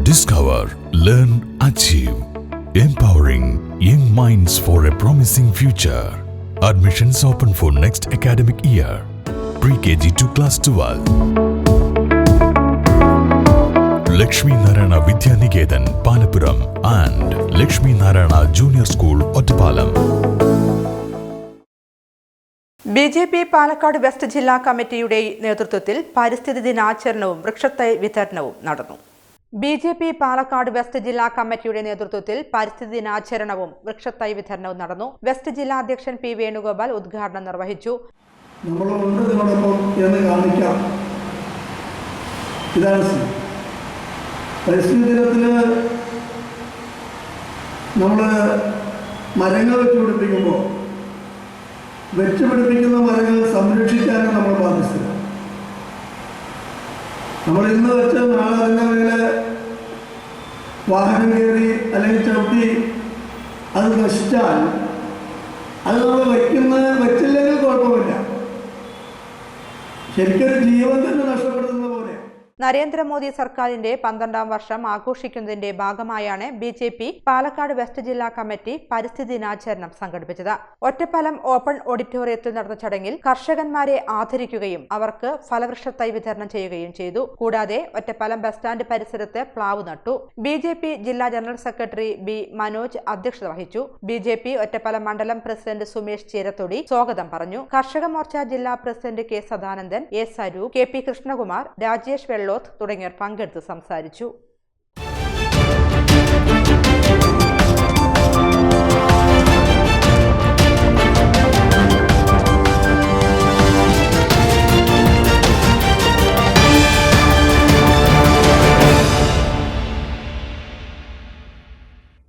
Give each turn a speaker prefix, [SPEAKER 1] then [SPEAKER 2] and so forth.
[SPEAKER 1] Discover, learn, achieve. Empowering young minds for a promising future. Admissions open for next academic year. Pre-KG to class 12. Lakshmi Narayana Vidya Niketan, Palapuram and Lakshmi Narayana Junior School, Ottapalam.
[SPEAKER 2] BJP Palakkad west ജില്ലാ കമ്മിറ്റിയുടെ നേതൃത്വത്തിൽ പരിസ്ഥിതി ദിനാചരണവും വൃക്ഷത്തൈ വിതരണവും നടന്നു. BJP Palakkad west ജില്ലാ കമ്മിറ്റിയുടെ നേതൃത്വത്തിൽ പരിസ്ഥിതി ദിനാചരണവും വൃക്ഷത്തൈ വിതരണവും നടന്നു. വെസ്റ്റ് ജില്ലാ അധ്യക്ഷൻ P. വേണുഗോപാൽ ഉദ്ഘാടനം നിർവഹിച്ചു.
[SPEAKER 3] പരിസ്ഥിതി ദിനത്തിന് നമ്മൾ മരങ്ങൾ വെച്ചുപിടിപ്പിക്കുമ്പോൾ വെച്ചുപിടിപ്പിക്കുന്ന മരങ്ങൾ സംരക്ഷിക്കാനും നമ്മൾ ബാധ്യസ്ഥരാണ്. നമ്മൾ ഇന്ന് വെച്ച് നാളെ അതിൻ്റെ മേലെ വാഹനം കയറി അല്ലെങ്കിൽ ചവിട്ടി അത് നശിച്ചാൽ അത് നമ്മൾ വെച്ചില്ലെങ്കിൽ കുഴപ്പമില്ല. ശരിക്കൊരു ജീവൻ തന്നെ നഷ്ടപ്പെടുന്ന പോലെ.
[SPEAKER 2] നരേന്ദ്രമോദി സർക്കാരിന്റെ 12ാം വർഷം ആഘോഷിക്കുന്നതിന്റെ ഭാഗമായാണ് BJP പാലക്കാട് വെസ്റ്റ് ജില്ലാ കമ്മിറ്റി പരിസ്ഥിതി ദിനാചരണം സംഘടിപ്പിച്ചത്. ഒറ്റപ്പാലം ഓപ്പൺ ഓഡിറ്റോറിയത്തിൽ നടന്ന ചടങ്ങിൽ കർഷകന്മാരെ ആദരിക്കുകയും അവർക്ക് ഫലവൃക്ഷത്തൈ വിതരണം ചെയ്യുകയും ചെയ്തു. കൂടാതെ ഒറ്റപ്പാലം ബസ് സ്റ്റാൻഡ് പരിസരത്ത് പ്ലാവ് നട്ടു. BJP ജില്ലാ ജനറൽ സെക്രട്ടറി B. മനോജ് അധ്യക്ഷത വഹിച്ചു. BJP ഒറ്റപ്പാലം മണ്ഡലം പ്രസിഡന്റ് സുമേഷ് ചീരത്തൊടി സ്വാഗതം പറഞ്ഞു. കർഷക മോർച്ച ജില്ലാ president K. Sadanandan, A. Saru, KP. Krishnakumar, Rajesh Vellothu തുടങ്ങിയവർ പങ്കെടുത്ത് സംസാരിച്ചു.